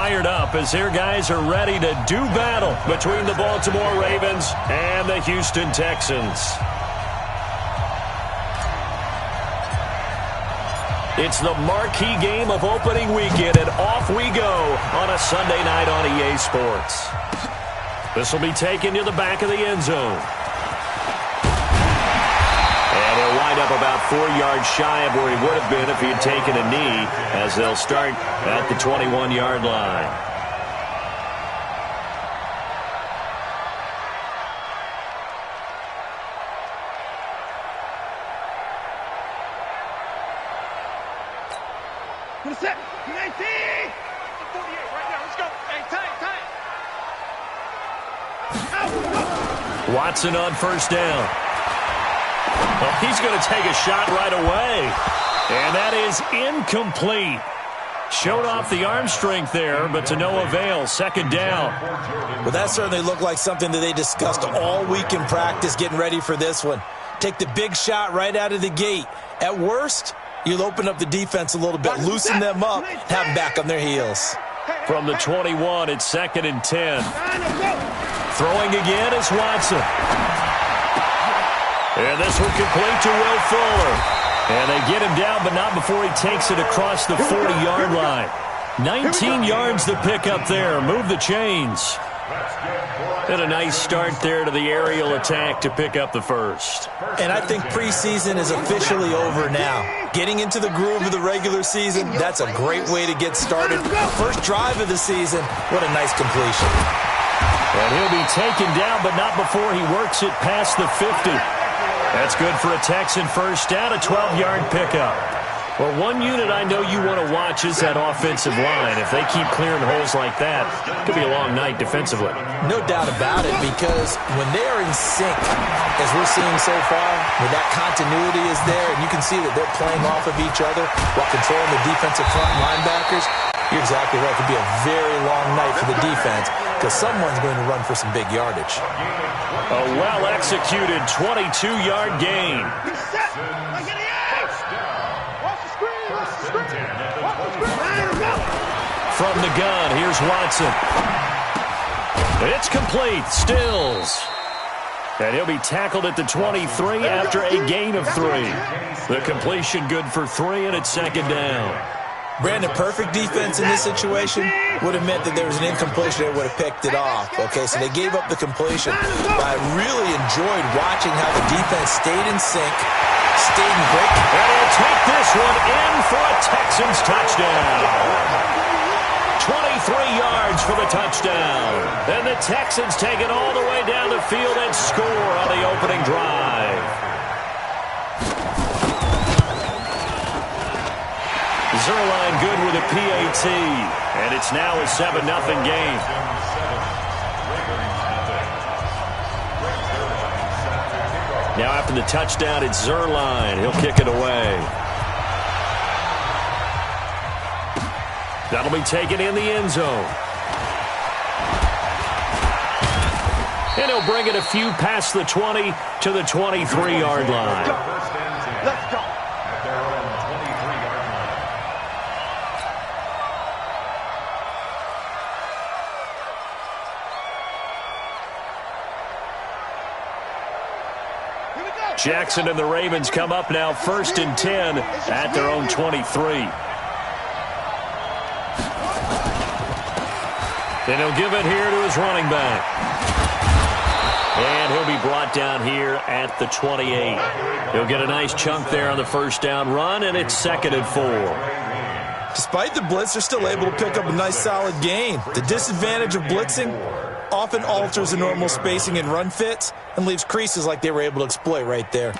fired up as their guys are ready to do battle between the Baltimore Ravens and the Houston Texans. It's the marquee game of opening weekend, and off we go on a Sunday night on EA Sports. This will be taken to the back of the end zone. And he'll wind up about 4 yards shy of where he would have been if he had taken a knee, as they'll start at the 21-yard line. Set. 19. 48 right now. Let's go. Hey, tight. Watson on first down. Well, he's going to take a shot right away. And that is incomplete. Showed off the arm strength there, but to no avail. Second down. Well, that certainly looked like something that they discussed all week in practice, getting ready for this one. Take the big shot right out of the gate. At worst, you'll open up the defense a little bit, loosen them up, have them back on their heels. From the 21, it's 2nd and 10. Throwing again is Watson. And this one complete to Will Fuller. And they get him down, but not before he takes it across the 40-yard line. 19 yards to pick up there. Move the chains. And a nice start there to the aerial attack to pick up the first. And I think preseason is officially over now. Getting into the groove of the regular season, that's a great way to get started. First drive of the season, what a nice completion. And he'll be taken down, but not before he works it past the 50. That's good for a Texan first down, a 12-yard pickup. Well, one unit I know you want to watch is that offensive line. If they keep clearing holes like that, it could be a long night defensively. No doubt about it, because when they are in sync, as we're seeing so far, when that continuity is there, and you can see that they're playing off of each other while controlling the defensive front linebackers, you're exactly right. It could be a very long night for the defense because someone's going to run for some big yardage. A well-executed 22-yard gain. From the gun, here's Watson. It's complete. Stills. And he'll be tackled at the 23 after a gain of 3. The completion good for 3, and it's 2nd down. Brandon, perfect defense in this situation would have meant that there was an incompletion that would have picked it off. Okay, so they gave up the completion. But I really enjoyed watching how the defense stayed in sync, stayed in great. And he'll take this one in for a Texans touchdown. 23 yards for the touchdown. And the Texans take it all the way down the field and score on the opening drive. Zerline good with a PAT, and it's now a 7-0 game. Now after the touchdown, it's Zerline. He'll kick it away. That'll be taken in the end zone. And he'll bring it a few past the 20 to the 23-yard line. Let's go. Jackson and the Ravens come up now 1st and 10 at their own 23. Then he'll give it here to his running back. And he'll be brought down here at the 28. He'll get a nice chunk there on the first down run, and it's 2nd and 4. Despite the blitz, they're still able to pick up a nice solid gain. The disadvantage of blitzing often alters the normal spacing and run fits and leaves creases like they were able to exploit right there.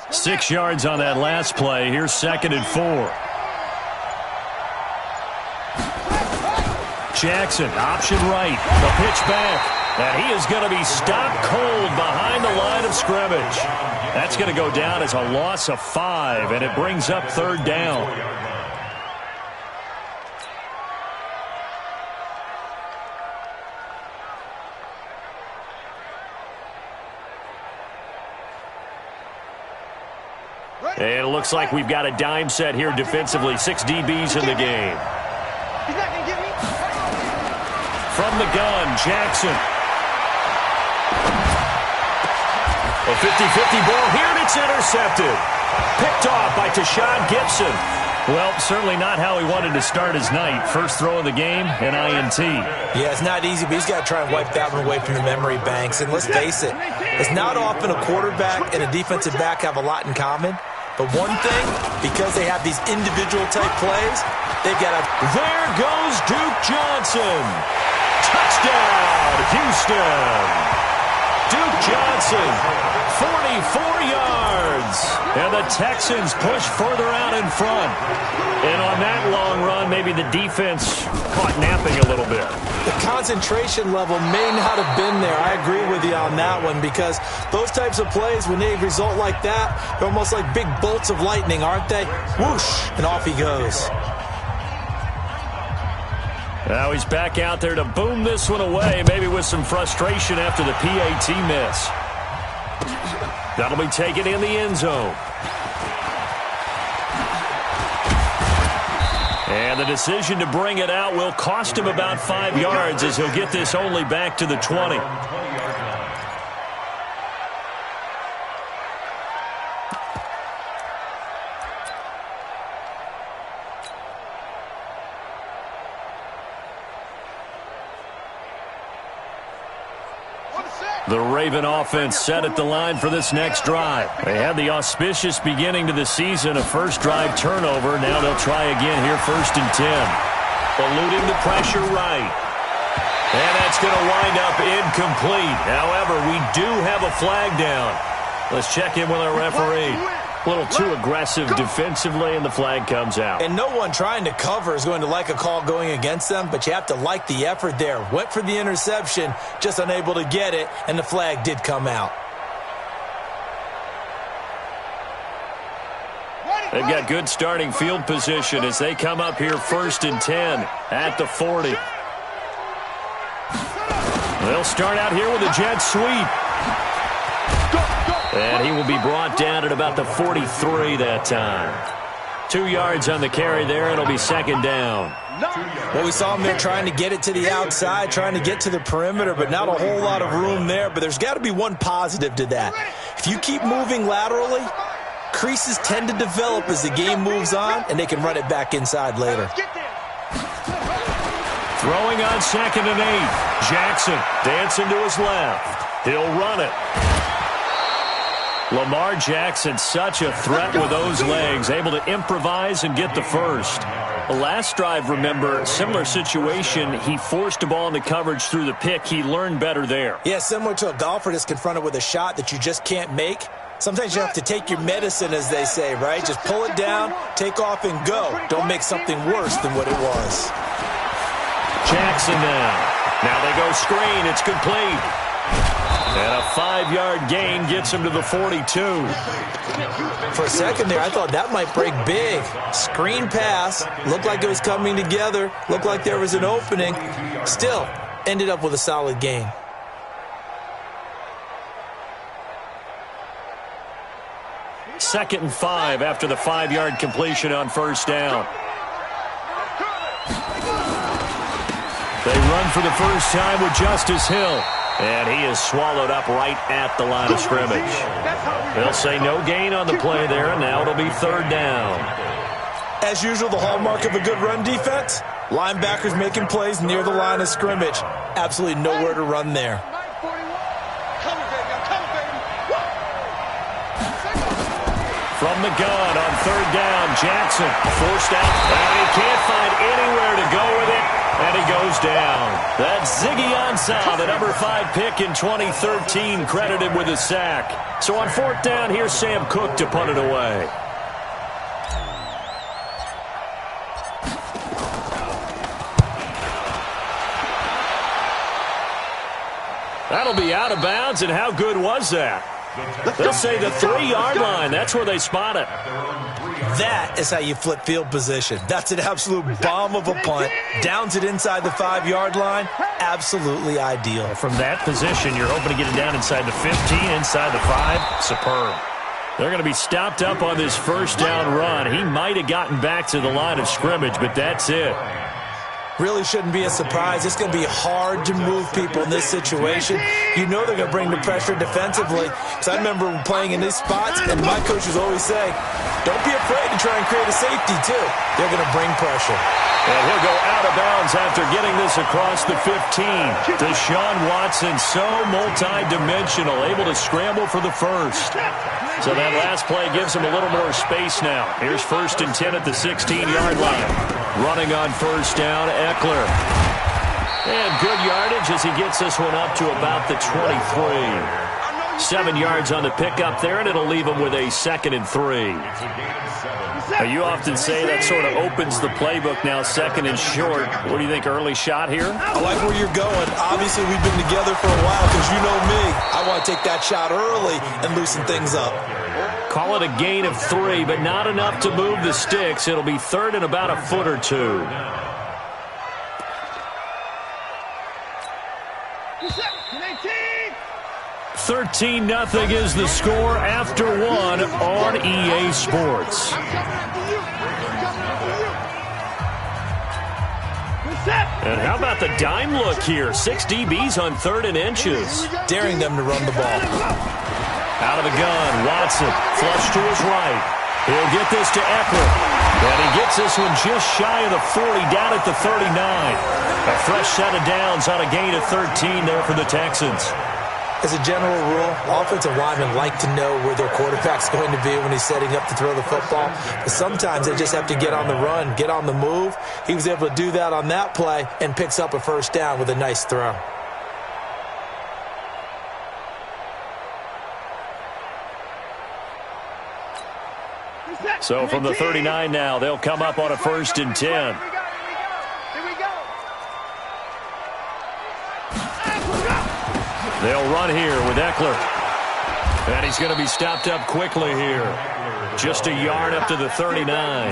Six yards on that last play. Here's 2nd and 4. Jackson, option right. The pitch back. And he is going to be stopped cold behind the line of scrimmage. That's going to go down as a loss of 5, and it brings up third down. And it looks like we've got a dime set here defensively. 6 DBs in the game. He's not going to get me. From the gun, Jackson. A 50-50 ball here, and it's intercepted. Picked off by Tashawn Gibson. Well, certainly not how he wanted to start his night. First throw of the game, an INT. Yeah, it's not easy, but he's got to try and wipe that one away from the memory banks. And let's face it, it's not often a quarterback and a defensive back have a lot in common. But one thing, because they have these individual-type plays, they've got to... There goes Duke Johnson. Touchdown, Houston. Duke Johnson, 44 yards. And the Texans push further out in front. And on that long run, maybe the defense caught napping a little bit. The concentration level may not have been there. I agree with you on that one, because those types of plays, when they result like that, they're almost like big bolts of lightning, aren't they? Whoosh, and off he goes. Now he's back out there to boom this one away, maybe with some frustration after the PAT miss. That'll be taken in the end zone. And the decision to bring it out will cost him about 5 yards, as he'll get this only back to the 20. The Raven offense set at the line for this next drive. They had the auspicious beginning to the season, a first drive turnover. Now they'll try again here, 1st and 10. Eluding the pressure right. And that's going to wind up incomplete. However, we do have a flag down. Let's check in with our referee. A little too aggressive defensively, and the flag comes out. And no one trying to cover is going to like a call going against them, but you have to like the effort there. Went for the interception, just unable to get it, and the flag did come out. They've got good starting field position as they come up here 1st and 10 at the 40. They'll start out here with a jet sweep. And he will be brought down at about the 43 that time. 2 yards on the carry there, and it'll be 2nd down. Well, we saw him there trying to get it to the outside, trying to get to the perimeter, but not a whole lot of room there. But there's got to be one positive to that. If you keep moving laterally, creases tend to develop as the game moves on, and they can run it back inside later. Throwing on 2nd and 8. Jackson dancing to his left. He'll run it. Lamar Jackson, such a threat with those legs, able to improvise and get the first. The last drive, remember, similar situation. He forced the ball into coverage through the pick. He learned better there. Yeah, similar to a golfer that's confronted with a shot that you just can't make. Sometimes you have to take your medicine, as they say, right? Just pull it down, take off, and go. Don't make something worse than what it was. Jackson now. Now they go screen. It's complete. And a 5-yard gain gets him to the 42. For a second there, I thought that might break big. Screen pass. Looked like it was coming together. Looked like there was an opening. Still, ended up with a solid gain. Second and 5 after the 5-yard completion on 1st down. They run for the first time with Justice Hill. And he is swallowed up right at the line of scrimmage. They'll say no gain on the play there, and now it'll be 3rd down. As usual, the hallmark of a good run defense, linebackers making plays near the line of scrimmage. Absolutely nowhere to run there. From the gun on 3rd down, Jackson forced out, and he can't find anywhere to go with it, and he goes down. That's Ziggy Ansah, the number 5 pick in 2013, credited with a sack. So on 4th down, here's Sam Cook to punt it away. That'll be out of bounds, and how good was that? They'll say the 3-yard line. That's where they spot it. That is how you flip field position. That's an absolute bomb of a punt. Downs it inside the 5-yard line. Absolutely ideal. From that position, you're hoping to get it down inside the 15, inside the 5. Superb. They're going to be stopped up on this first down run. He might have gotten back to the line of scrimmage, but that's it. Really shouldn't be a surprise. It's going to be hard to move people in this situation. You know they're going to bring the pressure defensively. Because I remember playing in these spots, and my coaches always say, don't be afraid to try and create a safety, too. They're going to bring pressure. And he'll go out of bounds after getting this across the 15. Deshaun Watson, so multi-dimensional, able to scramble for the first. So that last play gives him a little more space now. Here's 1st and 10 at the 16-yard line. Running on first down, Eckler. And good yardage as he gets this one up to about the 23. 7 yards on the pickup there, and it'll leave him with a 2nd and 3. Now, you often say that sort of opens the playbook now, 2nd and short. What do you think, early shot here? I like where you're going. Obviously, we've been together for a while because you know me. I want to take that shot early and loosen things up. Call it a gain of 3, but not enough to move the sticks. It'll be 3rd and about a foot or 2. 13-0 is the score after 1 on EA Sports. And how about the dime look here? 6 DBs on 3rd and inches. Daring them to run the ball. Out of the gun, Watson, flush to his right. He'll get this to Eckler. And he gets this one just shy of the 40, down at the 39. A fresh set of downs on a gain of 13 there for the Texans. As a general rule, offensive linemen like to know where their quarterback's going to be when he's setting up to throw the football. But sometimes they just have to get on the run, get on the move. He was able to do that on that play and picks up a first down with a nice throw. So from the 39 now, they'll come up on a 1st and 10. They'll run here with Eckler. And he's going to be stopped up quickly here. Just a yard up to the 39.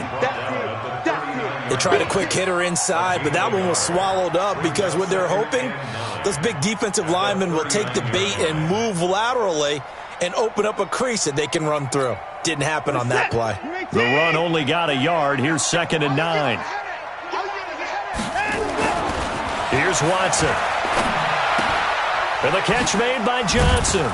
They tried a quick hitter inside, but that one was swallowed up because what they're hoping, those big defensive linemen will take the bait and move laterally and open up a crease that they can run through. Didn't happen on that play. The run only got a yard. Here's 2nd and 9. Here's Watson. And the catch made by Johnson.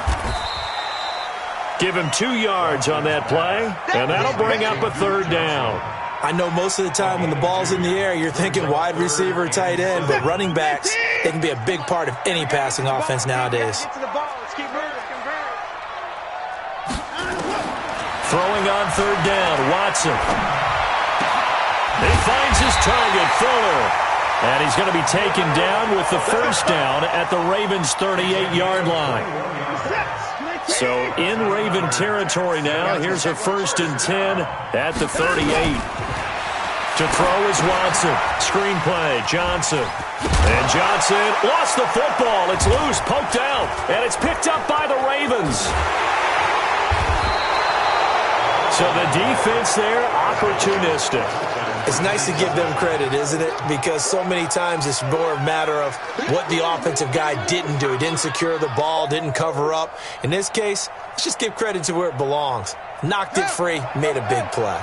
Give him 2 yards on that play, and that'll bring up a 3rd down. I know most of the time when the ball's in the air, you're thinking wide receiver, tight end, but running backs, they can be a big part of any passing offense nowadays. Throwing on 3rd down, Watson. He finds his target, Fuller. And he's going to be taken down with the first down at the Ravens' 38-yard line. So in Raven territory now, here's a 1st and 10 at the 38. To throw is Watson. Screen play, Johnson. And Johnson lost the football. It's loose, poked out, and it's picked up by the Ravens. So the defense there, opportunistic. It's nice to give them credit, isn't it? Because so many times it's more a matter of what the offensive guy didn't do. He didn't secure the ball, didn't cover up. In this case, let's just give credit to where it belongs. Knocked it free, made a big play.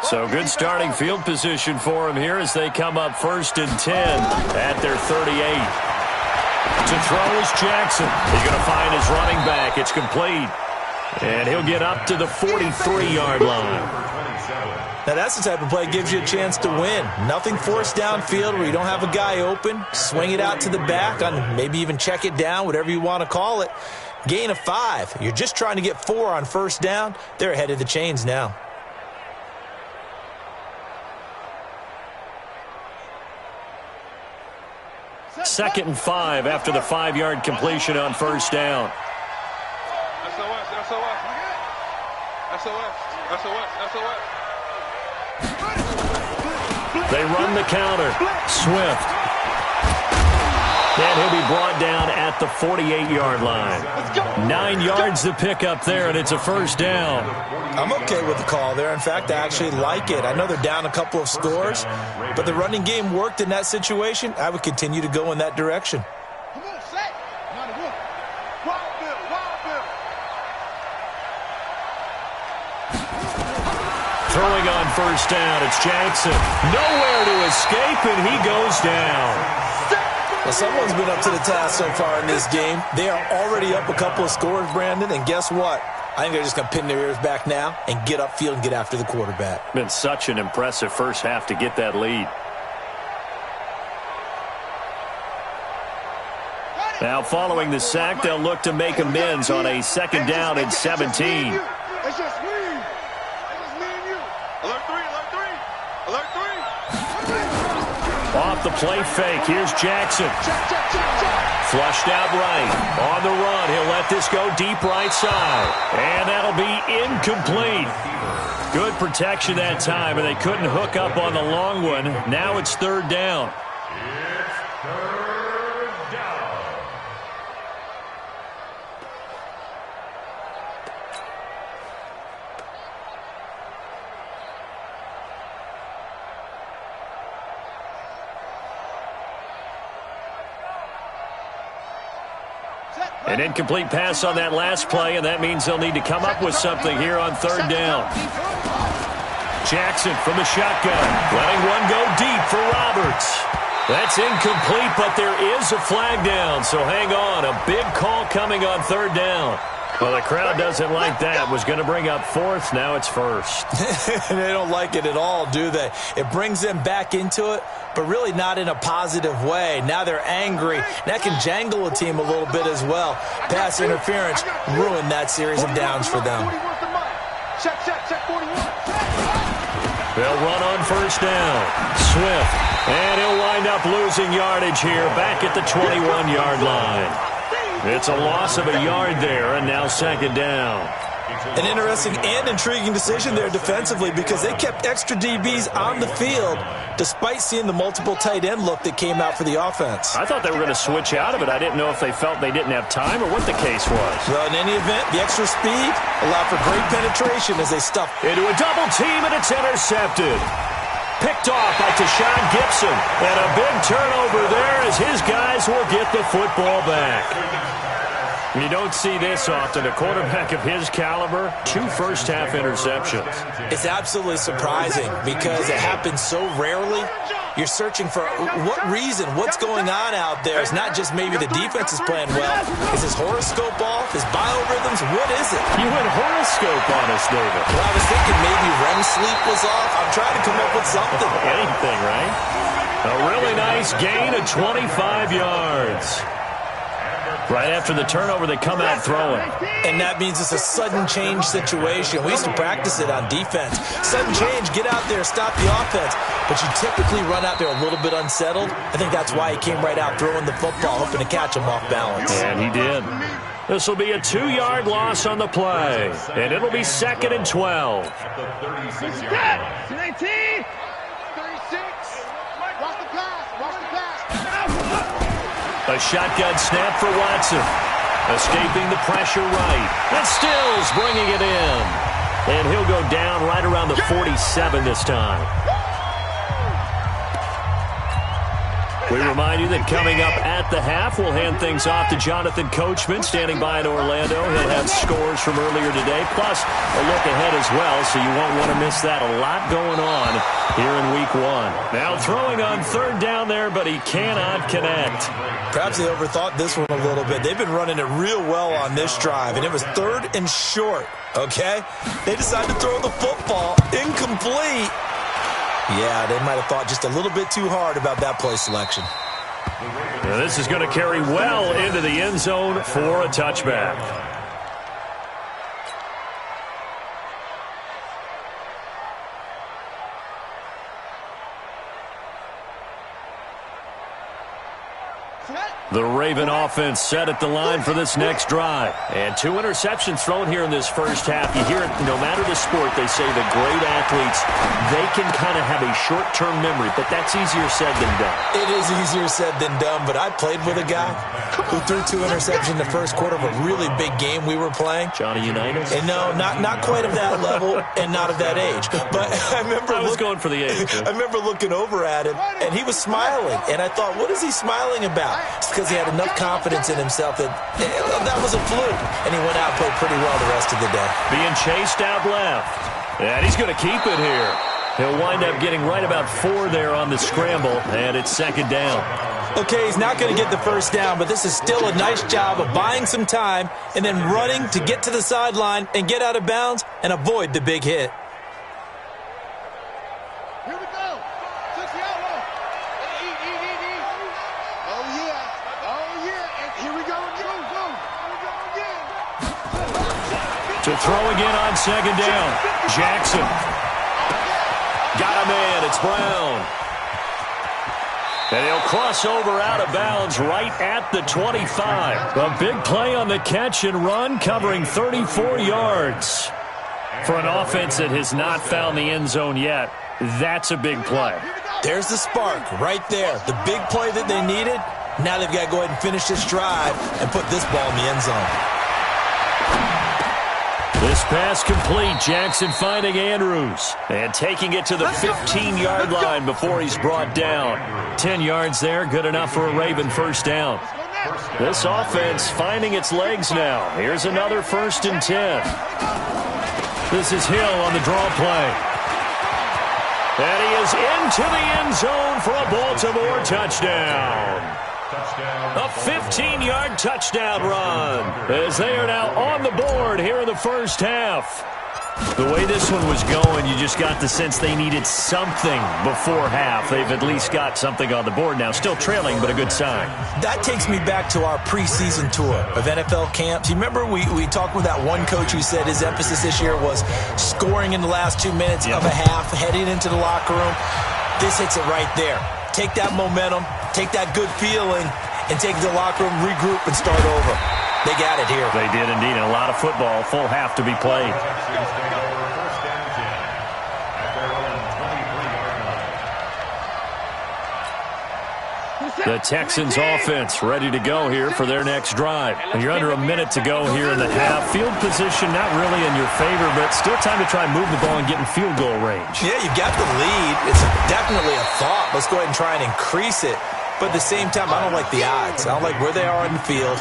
So good starting field position for him here as they come up 1st and 10 at their 38. To throw is Jackson. He's going to find his running back. It's complete. And he'll get up to the 43-yard line. Now, that's the type of play that gives you a chance to win. Nothing forced downfield where you don't have a guy open. Swing it out to the back, on maybe even check it down, whatever you want to call it. Gain of 5. You're just trying to get 4 on first down. They're ahead of the chains now. Second and 5 after the 5-yard completion on first down. They run the counter. Swift. And he'll be brought down at the 48-yard line. 9 yards to pick up there, and it's a first down. I'm okay with the call there. In fact, I actually like it. I know they're down a couple of scores, but the running game worked in that situation. I would continue to go in that direction. Throwing on first down, it's Jackson. Nowhere to escape, and he goes down. Well, someone's been up to the task so far in this game. They are already up a couple of scores, Brandon, and guess what? I think they're just going to pin their ears back now and get upfield and get after the quarterback. Been such an impressive first half to get that lead. Now, following the sack, they'll look to make amends on a second down and 17. It's just me. It's just me and you. Alert 3, alert 3. Alert 3. Off the play fake, here's Jackson. Flushed out right. On the run, he'll let this go deep right side. And that'll be incomplete. Good protection that time, and they couldn't hook up on the long one. Now it's third down. An incomplete pass on that last play, and that means they'll need to come up with something here on third down. Jackson from the shotgun, letting one go deep for Roberts. That's incomplete, but there is a flag down, so hang on. A big call coming on third down. Well, the crowd doesn't like that. Was going to bring up fourth. Now it's first. They don't like it at all, do they? It brings them back into it, but really not in a positive way. Now they're angry. That can jangle a team a little bit as well. Pass interference ruined that series of downs for them. Check 41. They'll run on first down. Swift. And he'll wind up losing yardage here back at the 21-yard line. It's a loss of a yard there, and now second down. An interesting and intriguing decision there defensively because they kept extra DBs on the field despite seeing the multiple tight end look that came out for the offense. I thought they were going to switch out of it. I didn't know if they felt they didn't have time or what the case was. Well, in any event, the extra speed allowed for great penetration as they stuffed into a double team, and it's intercepted. Picked off by Tashawn Gibson. And a big turnover there as his guys will get the football back. You don't see this often. A quarterback of his caliber, 2 first-half interceptions. It's absolutely surprising because it happens so rarely. You're searching for what reason, what's going on out there. It's not just maybe the defense is playing well. Is his horoscope off? His biorhythms? What is it? You went horoscope on us, David. Well, I was thinking maybe REM sleep was off. I'm trying to come up with something. Anything, right? A really nice gain of 25 yards. Right after the turnover, they come out throwing. And that means it's a sudden change situation. We used to practice it on defense. Sudden change, get out there, stop the offense. But you typically run out there a little bit unsettled. I think that's why he came right out throwing the football, hoping to catch him off balance. And he did. This will be a 2-yard loss on the play. And it'll be 2nd and 12. 19. 36. Watch the pass. Watch the pass. A shotgun snap for Watson. Escaping the pressure right. And Stills bringing it in. And he'll go down right around the 47 this time. We remind you that coming up at the half, we'll hand things off to Jonathan Coachman, standing by in Orlando. He'll have scores from earlier today, plus a look ahead as well, so you won't want to miss that. A lot going on here in Week 1. Now throwing on third down there, but he cannot connect. Perhaps they overthought this one a little bit. They've been running it real well on this drive, and it was 3rd and short, okay? They decided to throw the football incomplete. Yeah, they might have thought just a little bit too hard about that play selection. Now this is going to carry well into the end zone for a touchback. The Raven offense set at the line for this next drive. And 2 interceptions thrown here in this first half. You hear it, no matter the sport, they say the great athletes, they can kind of have a short-term memory, but that's easier said than done. It is easier said than done, but I played with a guy who threw 2 interceptions in the first quarter of a really big game we were playing. Johnny Unitas? And no, not quite of that level and not of that age. But I was going for the age. I remember looking over at him, and he was smiling. And I thought, what is he smiling about? It's because he had enough confidence in himself that that was a fluke. And he went out and played pretty well the rest of the day. Being chased out left. And he's going to keep it here. He'll wind up getting right about 4 there on the scramble, and it's 2nd down. Okay, he's not going to get the first down, but this is still a nice job of buying some time and then running to get to the sideline and get out of bounds and avoid the big hit. Here we go. 60 out low. Oh, yeah. Oh, yeah. And here we go again. Here we go again. To throw again on 2nd down. Jackson. Got a man. It's Brown. And he'll cross over out of bounds right at the 25. A big play on the catch and run, covering 34 yards. For an offense that has not found the end zone yet, that's a big play. There's the spark right there. The big play that they needed. Now they've got to go ahead and finish this drive and put this ball in the end zone. This pass complete. Jackson finding Andrews and taking it to the 15-yard line before he's brought down. 10 yards there, good enough for a Raven first down. This offense finding its legs now. Here's another 1st and 10. This is Hill on the draw play. And he is into the end zone for a Baltimore touchdown. A 15-yard touchdown run as they are now on the board here in the first half. The way this one was going, you just got the sense they needed something before half. They've at least got something on the board now. Still trailing, but a good sign. That takes me back to our preseason tour of NFL camps. You remember we talked with that one coach who said his emphasis this year was scoring in the last 2 minutes of a half, heading into the locker room. This hits it right there. Take that momentum, take that good feeling, and take it to the locker room, regroup, and start over. They got it here. They did indeed. A lot of football, full half to be played. The Texans offense ready to go here for their next drive. And you're under a minute to go here in the half. Field position not really in your favor, but still time to try and move the ball and get in field goal range. Yeah, you've got the lead. It's definitely a thought. Let's go ahead and try and increase it. But at the same time, I don't like the odds. I don't like where they are in the field.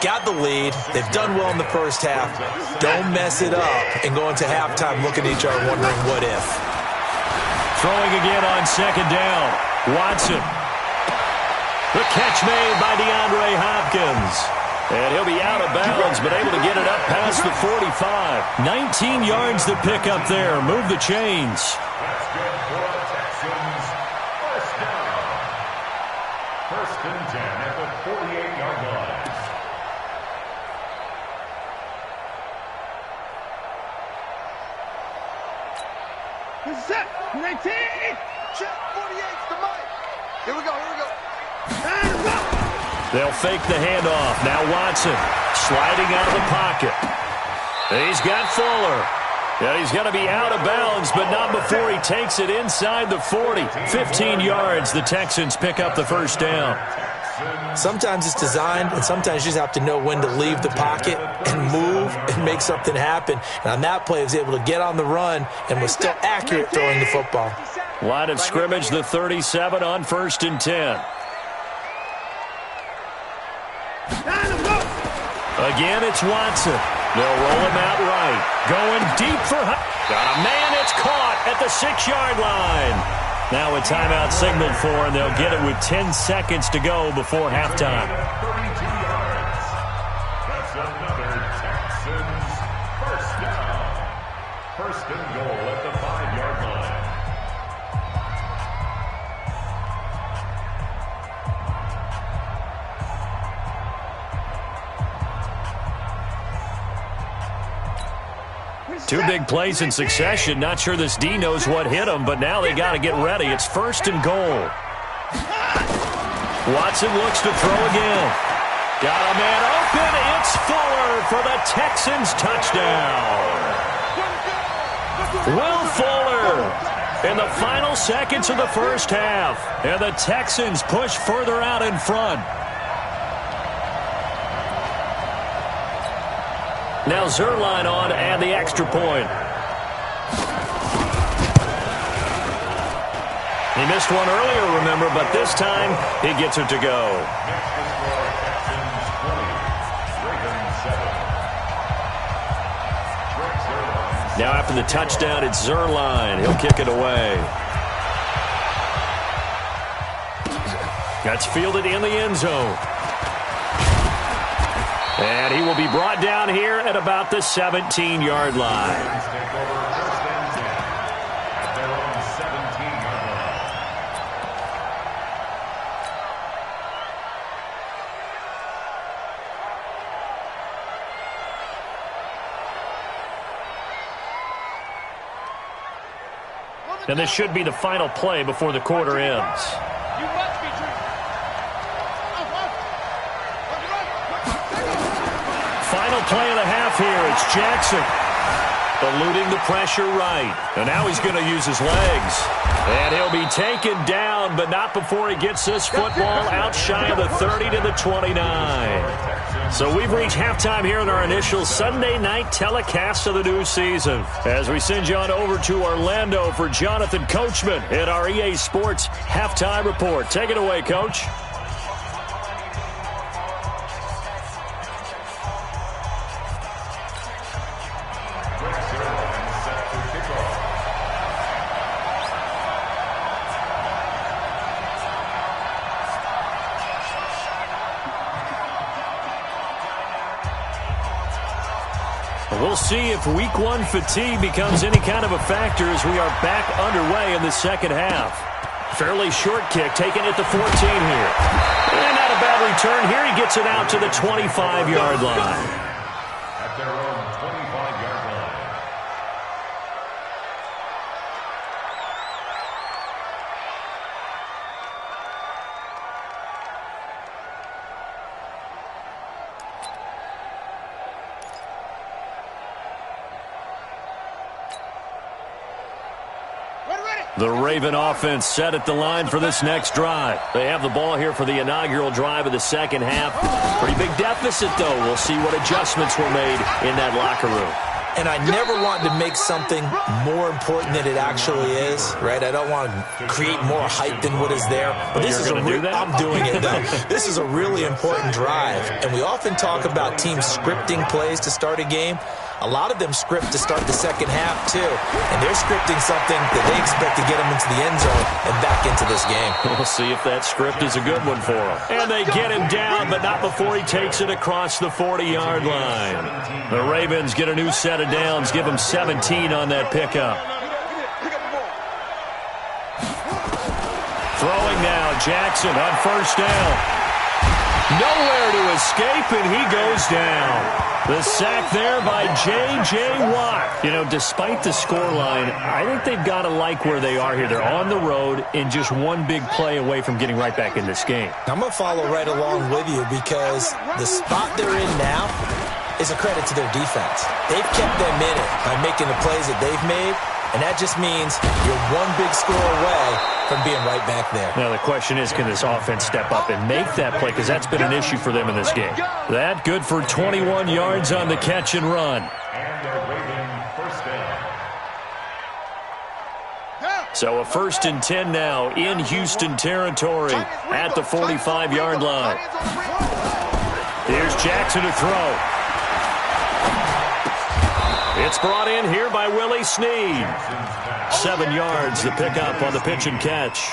Got the lead. They've done well in the first half. Don't mess it up and go into halftime looking at each other wondering what if. Throwing again on 2nd down. Watson. The catch made by DeAndre Hopkins. And he'll be out of bounds, but able to get it up past the 45. 19 yards to pick up there. Move the chains. That's good for the Texans. First down. 1st and 10 at the 48-yard line. This is set. 19. Check. 48's the mic. Here we go. They'll fake the handoff. Now Watson sliding out of the pocket. He's got Fuller. Yeah, he's going to be out of bounds, but not before he takes it inside the 40. 15 yards. The Texans pick up the first down. Sometimes it's designed, and sometimes you just have to know when to leave the pocket and move and make something happen. And on that play, he was able to get on the run and was still accurate throwing the football. Line of scrimmage, the 37 on 1st and 10. Again, it's Watson. They'll roll him out right. Going deep for... Got a man. It's caught at the 6-yard line. Now a timeout signaled for, and they'll get it with 10 seconds to go before halftime. 32 yards. That's another Texans first down. 1st and goal at the 5-yard line. Two big plays in succession. Not sure this D knows what hit him, but now they got to get ready. It's 1st and goal. Watson looks to throw again. Got a man open. It's Fuller for the Texans touchdown. Will Fuller in the final seconds of the first half. And the Texans push further out in front. Now Zerline on and the extra point. He missed one earlier, remember, but this time he gets it to go. Now after the touchdown, it's Zerline. He'll kick it away. That's fielded in the end zone. And he will be brought down here at about the 17-yard line. And this should be the final play before the quarter ends. Final play of the half here. It's Jackson eluding the pressure right. And now he's going to use his legs. And he'll be taken down, but not before he gets this football out shy of the 30 to the 29. So we've reached halftime here in our initial Sunday night telecast of the new season. As we send you on over to Orlando for Jonathan Coachman in our EA Sports halftime report. Take it away, Coach. We'll see if week one fatigue becomes any kind of a factor as we are back underway in the second half. Fairly short kick taken at the 14 here. And not a bad return here. He gets it out to the 25-yard line. At their own 25-yard line. The Raven offense set at the line for this next drive. They have the ball here for the inaugural drive of the second half. Pretty big deficit, though. We'll see what adjustments were made in that locker room. And I never want to make something more important than it actually is, right? I don't want to create more hype than what is there. But this is I'm doing it, though. This is a really important drive. And we often talk about teams scripting plays to start a game. A lot of them script to start the second half, too. And they're scripting something that they expect to get them into the end zone and back into this game. We'll see if that script is a good one for them. And they get him down, but not before he takes it across the 40-yard line. The Ravens get a new set of downs, give him 17 on that pickup. Throwing now, Jackson on first down. Nowhere to escape, and he goes down. The sack there by J.J. Watt. You know, despite the scoreline, I think they've got to like where they are here. They're on the road and just one big play away from getting right back in this game. I'm going to follow right along with you because the spot they're in now is a credit to their defense. They've kept them in it by making the plays that they've made, and that just means you're one big score away from being right back there. Now, the question is, can this offense step up and make that play? Because that's been an issue for them in this game. That good for 21 yards on the catch and run. And a Raven first down. So a 1st and 10 now in Houston territory at the 45-yard line. Here's Jackson to throw. It's brought in here by Willie Snead. 7 yards, the pickup on the pitch and catch.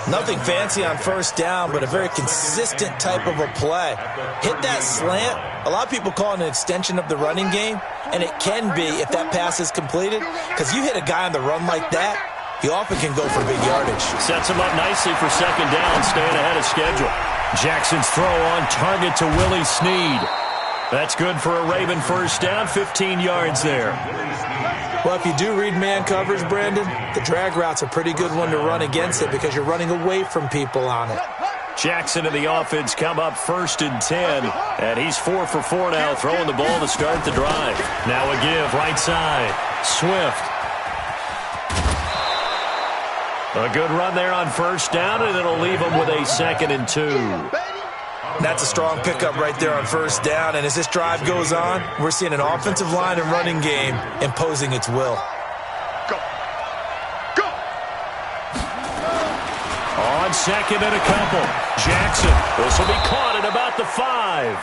Nothing fancy on first down, but a very consistent type of a play. Hit that slant. A lot of people call it an extension of the running game, and it can be if that pass is completed, because you hit a guy on the run like that, he often can go for big yardage. Sets him up nicely for second down, staying ahead of schedule. Jackson's throw on target to Willie Snead. That's good for a Raven first down, 15 yards there. Well, if you do read man coverage, Brandon, the drag route's a pretty good one to run against it because you're running away from people on it. Jackson and the offense come up 1st and 10. And he's 4 for 4 now, throwing the ball to start the drive. Now a give, right side. Swift. A good run there on 1st down, and it'll leave them with a 2nd and 2. That's a strong pickup right there on 1st down. And as this drive goes on, we're seeing an offensive line and running game imposing its will. Go. Go. On 2nd and a couple. Jackson. This will be caught at about the 5.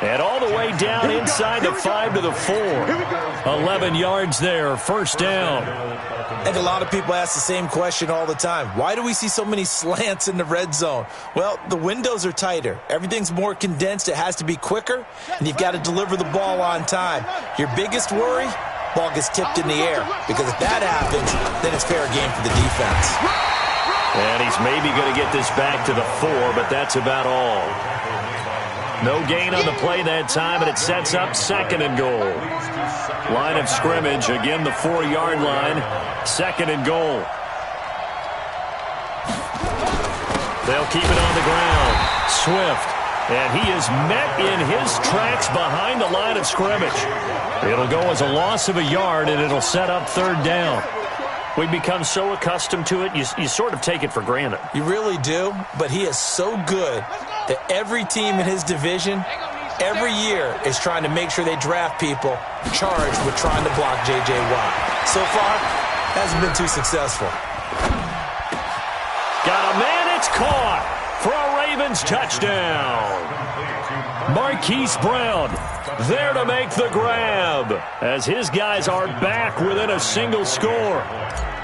And all the way down inside the 5 to the 4. 11 yards there, 1st down. I think a lot of people ask the same question all the time. Why do we see so many slants in the red zone? Well, the windows are tighter. Everything's more condensed. It has to be quicker, and you've got to deliver the ball on time. Your biggest worry? Ball gets tipped in the air, because if that happens, then it's fair game for the defense. And he's maybe going to get this back to the 4, but that's about all. No gain on the play that time, and it sets up 2nd and goal. Line of scrimmage, again the 4-yard line. 2nd and goal. They'll keep it on the ground. Swift. And he is met in his tracks behind the line of scrimmage. It'll go as a loss of a yard, and it'll set up 3rd down. We've become so accustomed to it, you sort of take it for granted. You really do, but he is so good that every team in his division, every year, is trying to make sure they draft people charged with trying to block J.J. Watt. So far, hasn't been too successful. Got a man, it's caught for a Ravens touchdown. Marquise Brown there to make the grab as his guys are back within a single score.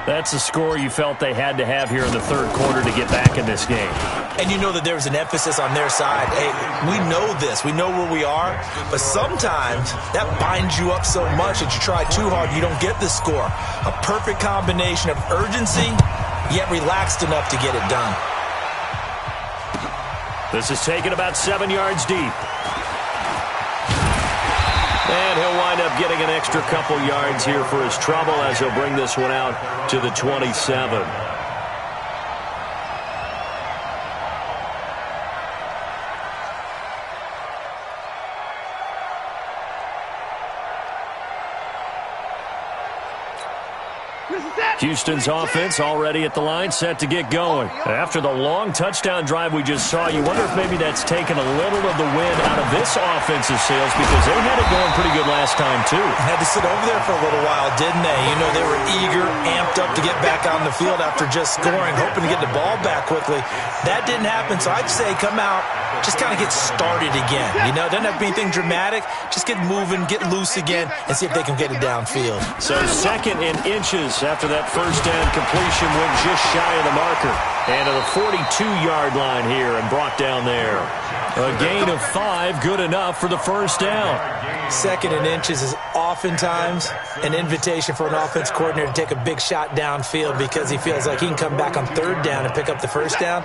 That's a score you felt they had to have here in the 3rd quarter to get back in this game. And you know that there was an emphasis on their side. Hey, we know this. We know where we are. But sometimes that binds you up so much that you try too hard, you don't get the score. A perfect combination of urgency, yet relaxed enough to get it done. This is taken about 7 yards deep. And he'll wind up getting an extra couple yards here for his trouble as he'll bring this one out to the 27. Houston's offense already at the line, set to get going. After the long touchdown drive we just saw, you wonder if maybe that's taken a little of the wind out of this offensive sails, because they had it going pretty good last time, too. Had to sit over there for a little while, didn't they? You know, they were eager, amped up to get back on the field after just scoring, hoping to get the ball back quickly. That didn't happen, so I'd say come out, just kind of get started again. You know, it doesn't have to be anything dramatic. Just get moving, get loose again, and see if they can get it downfield. So 2nd and inches after that 1st down completion, went just shy of the marker. And to the 42-yard line here and brought down there. A gain of 5, good enough for the 1st down. 2nd and inches is oftentimes an invitation for an offense coordinator to take a big shot downfield because he feels like he can come back on 3rd down and pick up the 1st down.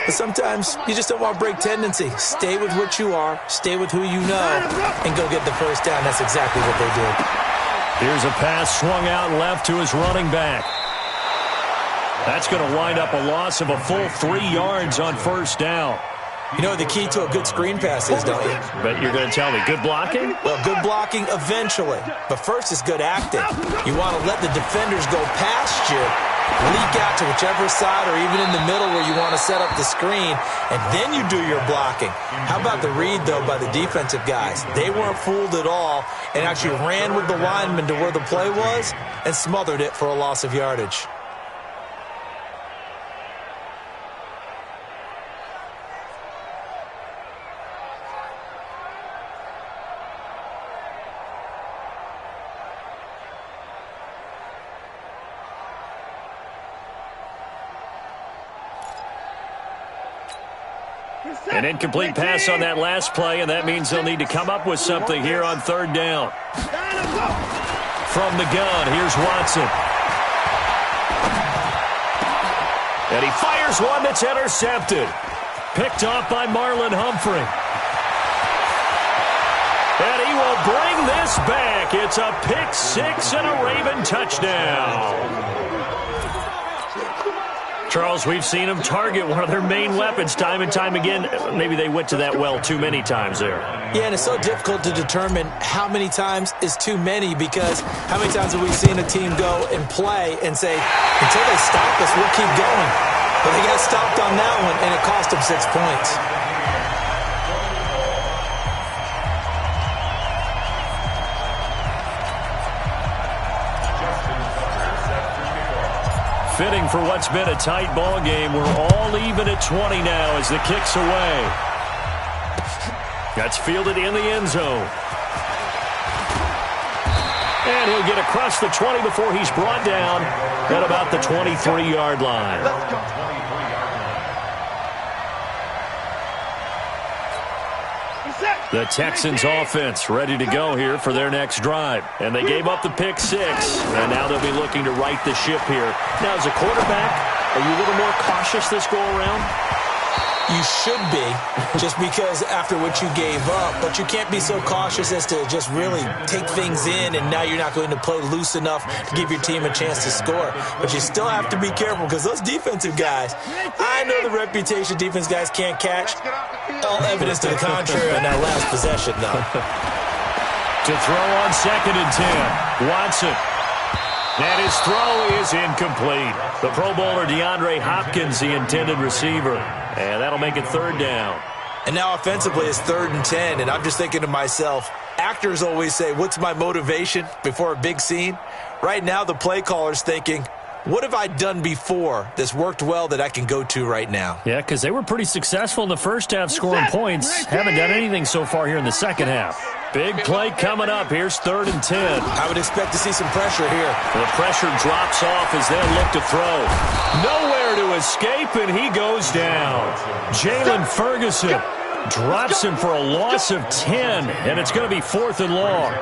But sometimes you just don't want to break tendency. Stay with what you are, stay with who you know, and go get the 1st down. That's exactly what they did. Here's a pass swung out left to his running back. That's going to wind up a loss of a full 3 yards on 1st down. You know what the key to a good screen pass is, don't you? But you're going to tell me, good blocking? Well, good blocking eventually. But first is good acting. You want to let the defenders go past you, leak out to whichever side or even in the middle where you want to set up the screen, and then you do your blocking. How about the read, though, by the defensive guys? They weren't fooled at all and actually ran with the lineman to where the play was and smothered it for a loss of yardage. An incomplete pass on that last play, and that means they'll need to come up with something here on 3rd down. From the gun, here's Watson. And he fires one that's intercepted. Picked off by Marlon Humphrey. And he will bring this back. It's a pick 6 and a Raven touchdown. Charles, we've seen them target one of their main weapons time and time again. Maybe they went to that well too many times there. Yeah, and it's so difficult to determine how many times is too many, because how many times have we seen a team go and play and say, until they stop us, we'll keep going. But they got stopped on that one, and it cost them 6 points. Fitting for what's been a tight ball game. We're all even at 20 now as the kick's away. That's fielded in the end zone. And he'll get across the 20 before he's brought down at about the 23-yard line. The Texans offense ready to go here for their next drive. And they gave up the pick 6. And now they'll be looking to right the ship here. Now, as a quarterback, are you a little more cautious this go-around? You should be, just because after what you gave up. But you can't be so cautious as to just really take things in, and now you're not going to play loose enough to give your team a chance to score. But you still have to be careful, because those defensive guys, I know the reputation defense guys can't catch. All evidence to the contrary on that last possession, though. To throw on 2nd and 10, Watson. And his throw is incomplete. The Pro Bowler DeAndre Hopkins, the intended receiver. And that'll make it 3rd down. And now offensively it's 3rd and 10. And I'm just thinking to myself, actors always say, what's my motivation before a big scene? Right now the play caller's thinking, what have I done before that's worked well that I can go to right now? Yeah, because they were pretty successful in the first half scoring points. Haven't done anything so far here in the second half. Big play coming up. Here's 3rd and 10. I would expect to see some pressure here. The pressure drops off as they look to throw. Nowhere to escape, and he goes down. Jalen Ferguson drops him for a loss of 10, and it's going to be 4th and long.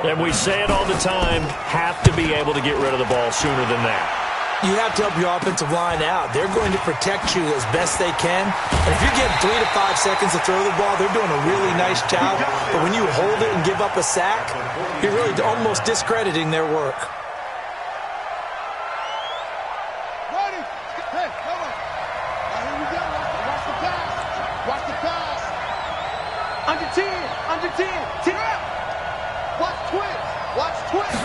And we say it all the time, have to be able to get rid of the ball sooner than that. You have to help your offensive line out. They're going to protect you as best they can. And if you're getting 3 to 5 seconds to throw the ball, they're doing a really nice job. But when you hold it and give up a sack, you're really almost discrediting their work. Ready? Hey, come on. Here we go. Watch the pass. Watch the pass. Under 10. Under 10. 10 out. Watch twins. Watch twins.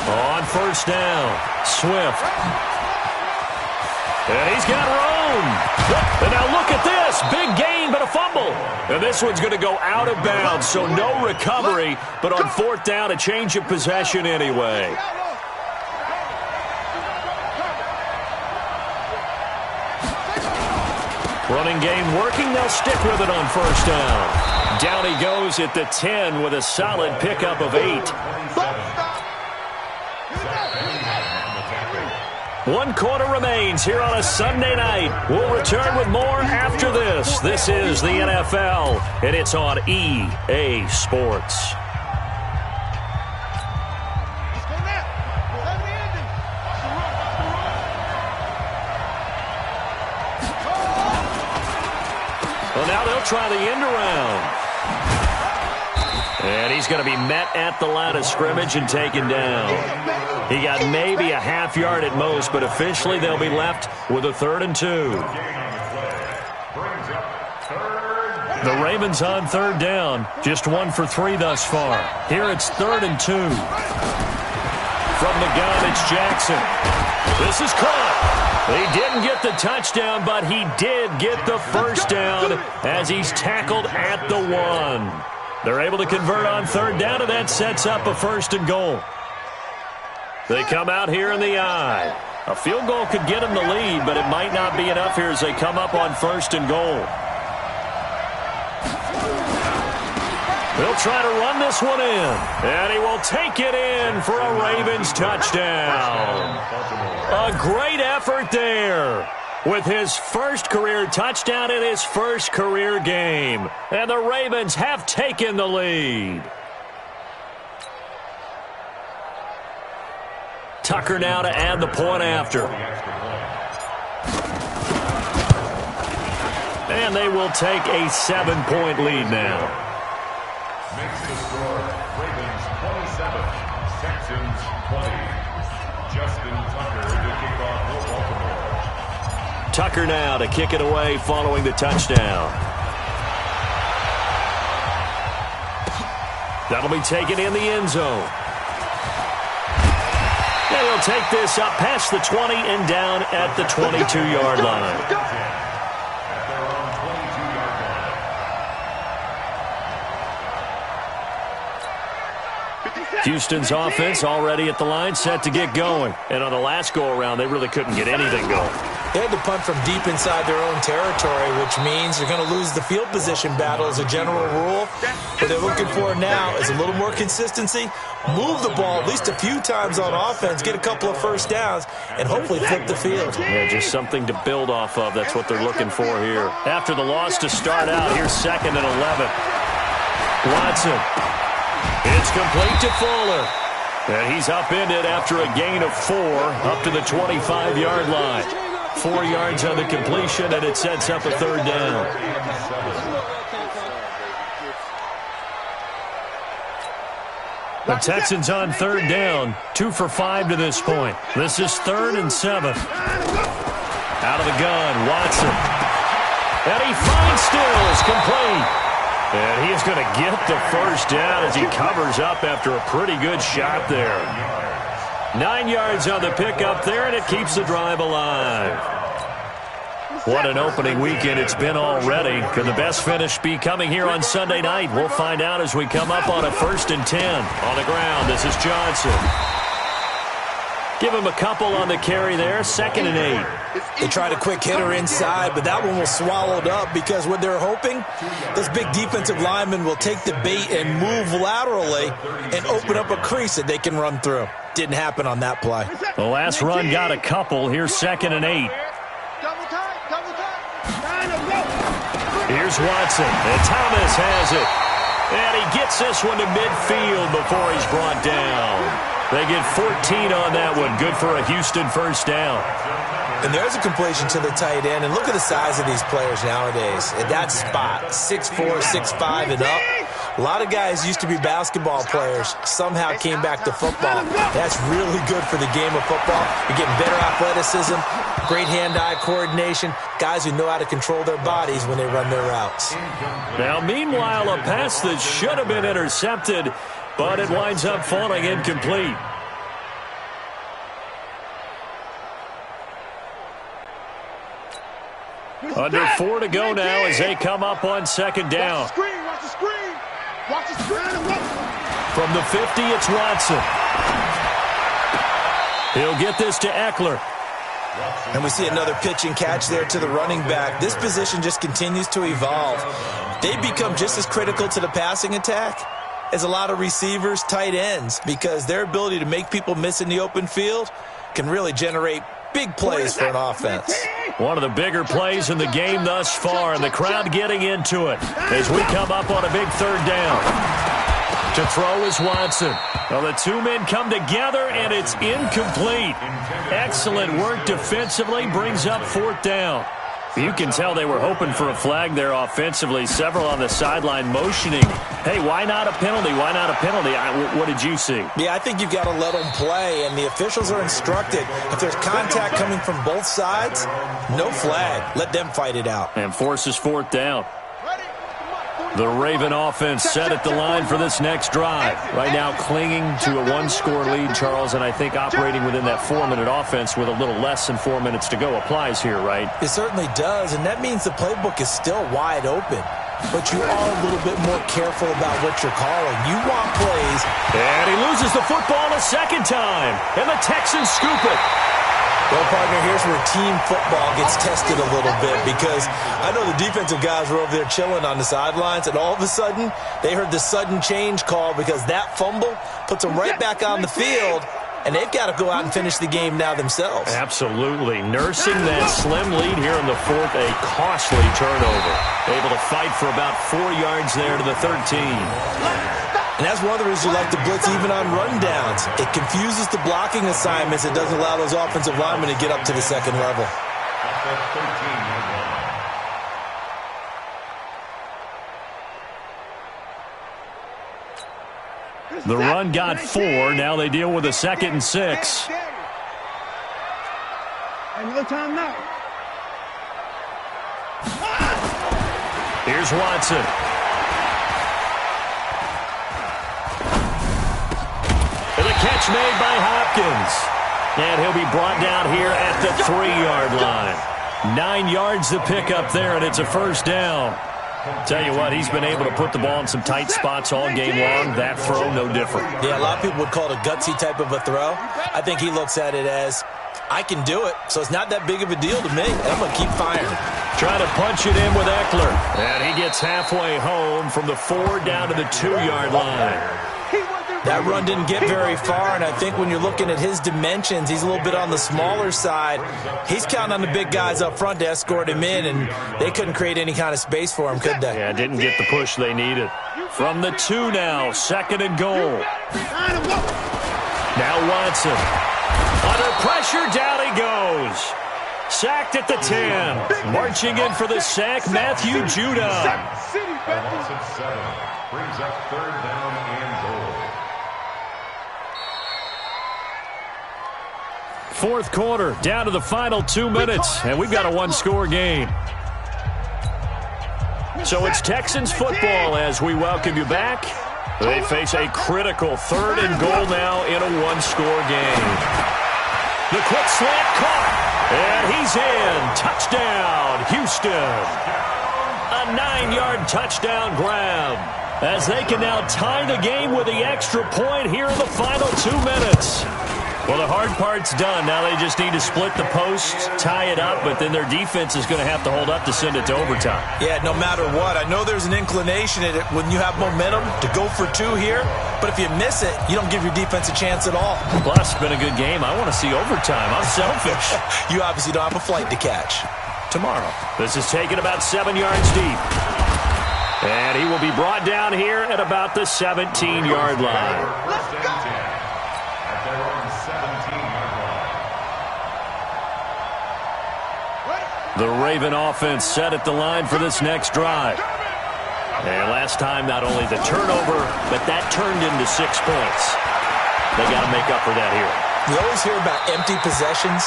On 1st down, Swift. And he's got room. And now look at this. Big gain, but a fumble. And this one's going to go out of bounds, so no recovery. But on 4th down, a change of possession anyway. Running game working. They'll stick with it on 1st down. Down he goes at the 10 with a solid pickup of 8. 1 quarter remains here on a Sunday night. We'll return with more after this. This is the NFL, and it's on EA Sports. Well, now they'll try the end around. And he's going to be met at the line of scrimmage and taken down. He got maybe a half yard at most, but officially they'll be left with a 3rd and 2. The Ravens on 3rd down, just 1 for 3 thus far. Here it's 3rd and 2. From the gun, it's Jackson. This is caught. He didn't get the touchdown, but he did get the 1st down as he's tackled at the 1. They're able to convert on 3rd down, and that sets up a 1st and goal. They come out here in the eye. A field goal could get them the lead, but it might not be enough here as they come up on 1st and goal. They'll try to run this one in, and he will take it in for a Ravens touchdown. A great effort there with his 1st career touchdown in his 1st career game. And the Ravens have taken the lead. Tucker now to add the point after. And they will take a 7-point lead now. Makes the score Ravens 27, Texans 20. Justin Tucker to kick off for Baltimore. Tucker now to kick it away following the touchdown. That'll be taken in the end zone. And he'll take this up past the 20 and down at the 22-yard line. Houston's offense already at the line, set to get going. And on the last go-around, they really couldn't get anything going. They had to punt from deep inside their own territory, which means they're going to lose the field position battle as a general rule. What they're looking for now is a little more consistency, move the ball at least a few times on offense, get a couple of first downs, and hopefully flip the field. Yeah, just something to build off of. That's what they're looking for here. After the loss to start out, here's 2nd and 11. Watson. It's complete to Fuller. And he's upended after a gain of 4 up to the 25-yard line. 4 yards on the completion, and it sets up a 3rd down. The Texans on 3rd down, 2 for 5 to this point. This is 3rd and 7. Out of the gun, Watson. And he finds Stills, complete. And he's going to get the first down as he covers up after a pretty good shot there. 9 yards on the pickup there, and it keeps the drive alive. What an opening weekend it's been already. Could the best finish be coming here on Sunday night? We'll find out as we come up on a 1st and 10. On the ground, this is Johnson. Give him a couple on the carry there, 2nd and 8. They tried a quick hitter inside, but that one was swallowed up because what they're hoping, those big defensive linemen will take the bait and move laterally and open up a crease that they can run through. Didn't happen on that play. The last run got a couple. Here's 2nd and 8. Here's Watson, and Thomas has it. And he gets this one to midfield before he's brought down. They get 14 on that one. Good for a Houston first down. And there's a completion to the tight end. And look at the size of these players nowadays. At that spot, 6'4", 6'5", and up. A lot of guys used to be basketball players. Somehow came back to football. That's really good for the game of football. You're getting better athleticism, great hand-eye coordination, guys who know how to control their bodies when they run their routes. Now, meanwhile, a pass that should have been intercepted, but it winds up falling incomplete. Under 4 to go now as they come up on 2nd down. Watch the screen, watch the screen. Watch the screen. From the 50, it's Watson. He'll get this to Eckler. And we see another pitch and catch there to the running back. This position just continues to evolve. They become just as critical to the passing attack as a lot of receivers, tight ends, because their ability to make people miss in the open field can really generate big plays for an offense. One of the bigger plays in the game thus far, and the crowd getting into it as we come up on a big 3rd down. To throw is Watson. Well, the 2 men come together, and it's incomplete. Excellent work defensively, brings up 4th down. You can tell they were hoping for a flag there offensively. Several on the sideline motioning. Hey, why not a penalty? Why not a penalty? What did you see? Yeah, I think you've got to let them play, and the officials are instructed. If there's contact coming from both sides, no flag. Let them fight it out. And forces 4th down. The Raven offense set at the line for this next drive. Right now clinging to a 1-score lead, Charles, and I think operating within that 4-minute offense with a little less than 4 minutes to go applies here, right? It certainly does, and that means the playbook is still wide open. But you are a little bit more careful about what you're calling. You want plays. And he loses the football a 2nd time, and the Texans scoop it. Well, partner, here's where team football gets tested a little bit, because I know the defensive guys were over there chilling on the sidelines, and all of a sudden, they heard the sudden change call because that fumble puts them right back on the field, and they've got to go out and finish the game now themselves. Absolutely. Nursing that slim lead here in the 4th, a costly turnover. Able to fight for about 4 yards there to the 13. And that's one of the reasons you like to blitz even on rundowns. It confuses the blocking assignments. It doesn't allow those offensive linemen to get up to the 2nd level. The run got 4. Now they deal with a 2nd and 6. Another time now. Here's Watson. And the catch made by Hopkins. And he'll be brought down here at the 3-yard line. 9 yards to pick up there, and it's a first down. Tell you what, he's been able to put the ball in some tight spots all game long. That throw, no different. Yeah, a lot of people would call it a gutsy type of a throw. I think he looks at it as, I can do it, so it's not that big of a deal to me, and I'm going to keep firing. Trying to punch it in with Eckler. And he gets halfway home from the 4 down to the 2-yard line. That run didn't get very far, and I think when you're looking at his dimensions, he's a little bit on the smaller side. He's counting on the big guys up front to escort him in, and they couldn't create any kind of space for him, could they? Yeah, didn't get the push they needed. From the 2 now, 2nd and goal. Now Watson. Under pressure, down he goes. Sacked at the 10. Marching in for the sack, Matthew Judon. Watson 7 brings up 3rd down and goal. 4th quarter, down to the final 2 minutes, and we've got a 1-score game. So it's Texans football as we welcome you back. They face a critical 3rd and goal now in a 1-score game. The quick slant caught, and he's in. Touchdown, Houston. A 9-yard touchdown grab as they can now tie the game with the extra point here in the final 2 minutes. Well, the hard part's done. Now they just need to split the posts, tie it up, but then their defense is going to have to hold up to send it to overtime. Yeah, no matter what. I know there's an inclination in it when you have momentum to go for 2 here, but if you miss it, you don't give your defense a chance at all. Plus, it's been a good game. I want to see overtime. I'm selfish. You obviously don't have a flight to catch. Tomorrow. This is taken about 7 yards deep. And he will be brought down here at about the 17-yard line. Let's go! At their own 17-yard line. The Raven offense set at the line for this next drive. And last time, not only the turnover, but that turned into 6 points. They got to make up for that here. We always hear about empty possessions,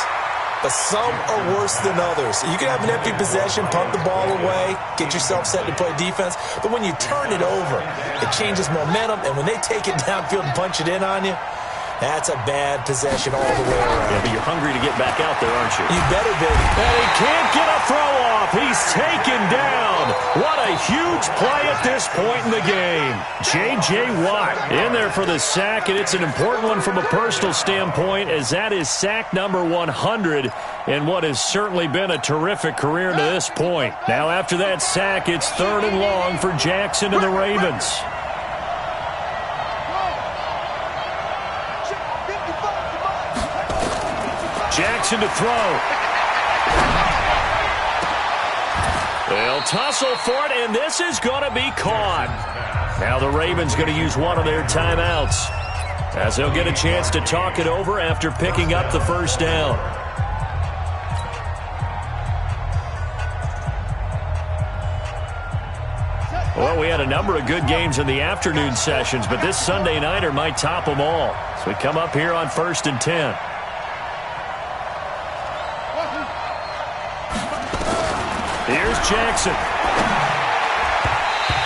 but some are worse than others. You can have an empty possession, punt the ball away, get yourself set to play defense, but when you turn it over, it changes momentum, and when they take it downfield and punch it in on you, that's a bad possession all the way around. Yeah, but you're hungry to get back out there, aren't you? You better be. And he can't get a throw off. He's taken down. What a huge play at this point in the game. J.J. Watt in there for the sack, and it's an important one from a personal standpoint, as that is sack number 100 in what has certainly been a terrific career to this point. Now, after that sack, it's 3rd and long for Jackson and the Ravens. Jackson to throw. They'll tussle for it, and this is going to be caught. Now the Ravens going to use one of their timeouts, as they'll get a chance to talk it over after picking up the first down. Well, we had a number of good games in the afternoon sessions, but this Sunday nighter might top them all. So we come up here on 1st and 10. Here's Jackson.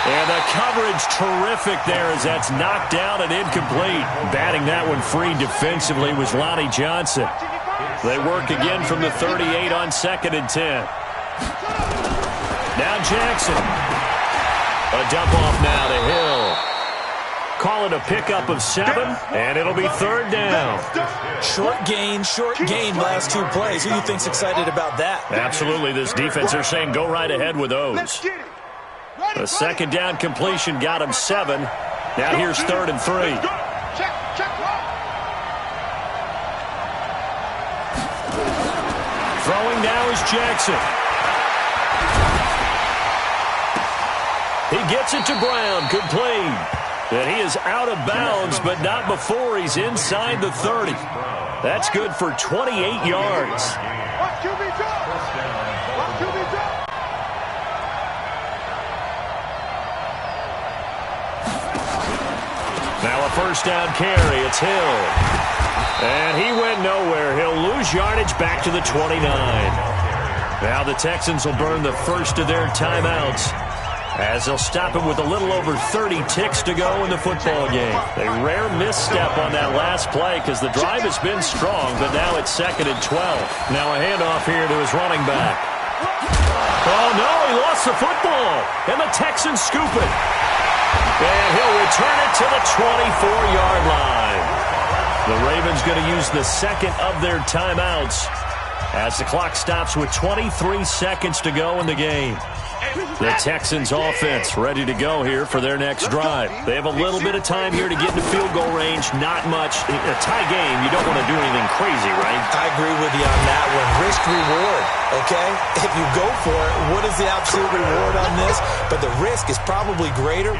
And the coverage terrific there as that's knocked down and incomplete. Batting that one free defensively was Lonnie Johnson. They work again from the 38 on 2nd and 10. Now Jackson. A dump off now to Hill. Call it a pickup of 7, and it'll be 3rd down. Short gain last 2 plays. Who do you think's excited about that? Absolutely. This defense, they're saying go right ahead with those. The 2nd down completion got him 7. Now here's 3rd and 3. Throwing now is Jackson. He gets it to Brown. Complete. And he is out of bounds, but not before he's inside the 30. That's good for 28 yards. Now a first down carry. It's Hill. And he went nowhere. He'll lose yardage back to the 29. Now the Texans will burn the first of their timeouts. as they'll stop him with a little over 30 ticks to go in the football game. A rare misstep on that last play because the drive has been strong, but now it's 2nd and 12. Now a handoff here to his running back. Oh, no, he lost the football, and the Texans scoop it. And he'll return it to the 24-yard line. The Ravens going to use the second of their timeouts as the clock stops with 23 seconds to go in the game. The Texans offense ready to go here for their next drive. They have a little bit of time here to get into field goal range. Not much. In a tie game, you don't want to do anything crazy, right? I agree with you on that one. Risk-reward, okay? If you go for it, what is the absolute reward on this? But the risk is probably greater.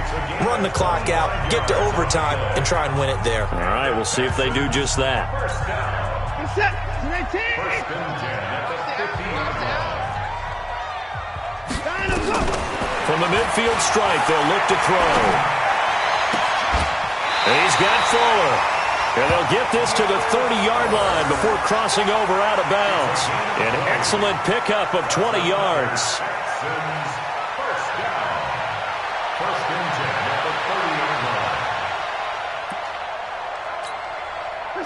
Run the clock out, get to overtime, and try and win it there. All right, we'll see if they do just that. First and 10 at the 15-yard line. From the midfield stripe, they'll look to throw. He's got Fuller. And they'll get this to the 30-yard line before crossing over out of bounds. An excellent pickup of 20 yards. First down. First and 10 at the 30-yard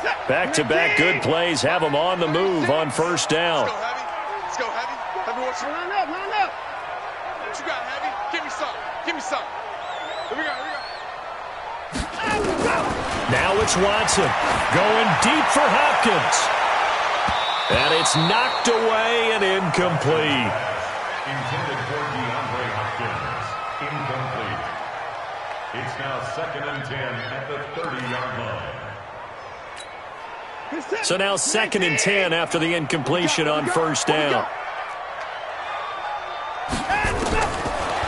line. Back-to-back good plays have them on the move on first down. Let's go, Heavy. Heavy, what's your line up, line up. What you got, Heavy? Give me some. Give me some. Here we go, here we go. Now it's Watson going deep for Hopkins. And it's knocked away and incomplete. Intended for DeAndre Hopkins. Incomplete. It's now 2nd and 10 at the 30-yard line. So now 2nd and 10 after the incompletion on first down.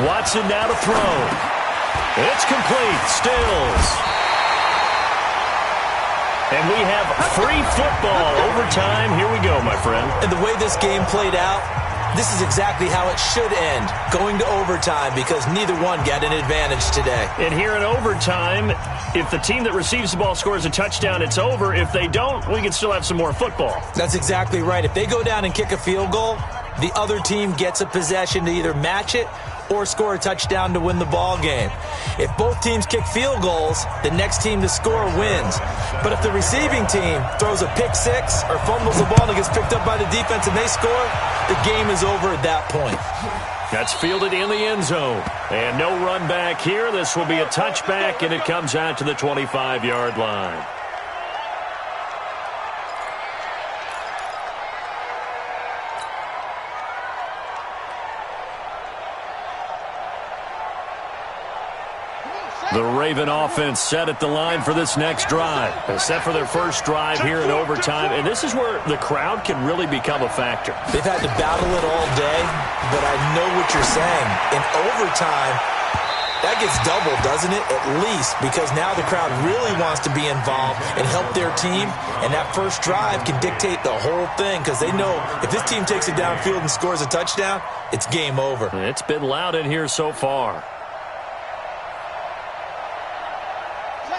Watson now to throw. It's complete. Stills. And we have free football overtime. Here we go, my friend. And the way this game played out, this is exactly how it should end, going to overtime, because neither one got an advantage today. And here in overtime, if the team that receives the ball scores a touchdown, it's over. If they don't, we can still have some more football. That's exactly right. If they go down and kick a field goal, the other team gets a possession to either match it or score a touchdown to win the ball game. If both teams kick field goals, the next team to score wins. But if the receiving team throws a pick six or fumbles the ball and it gets picked up by the defense and they score, the game is over at that point. That's fielded in the end zone. And no run back here. This will be a touchback, and it comes out to the 25-yard line. The Raven offense set at the line for this next drive. They're set for their first drive here in overtime, and this is where the crowd can really become a factor. They've had to battle it all day, but I know what you're saying. In overtime, that gets doubled, doesn't it? At least, because now the crowd really wants to be involved and help their team, and that first drive can dictate the whole thing because they know if this team takes it downfield and scores a touchdown, it's game over. It's been loud in here so far.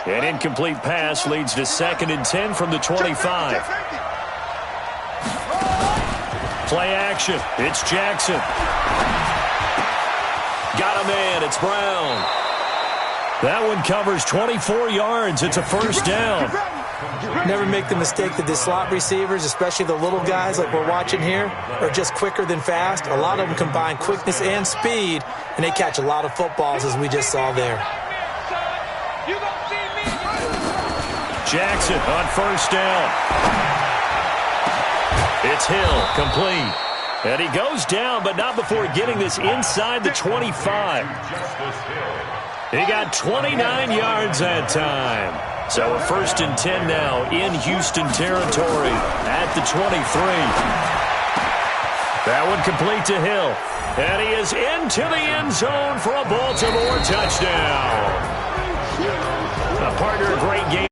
An incomplete pass leads to 2nd and 10 from the 25. Play action. It's Jackson. Got a man. It's Brown. That one covers 24 yards. It's a first down. Never make the mistake that the slot receivers, especially the little guys like we're watching here, are just quicker than fast. A lot of them combine quickness and speed, and they catch a lot of footballs, as we just saw there. Jackson on first down. It's Hill, complete. And he goes down, but not before getting this inside the 25. He got 29 yards that time. So a 1st and 10 now in Houston territory at the 23. That one complete to Hill. And he is into the end zone for a Baltimore touchdown. A partner, a great game.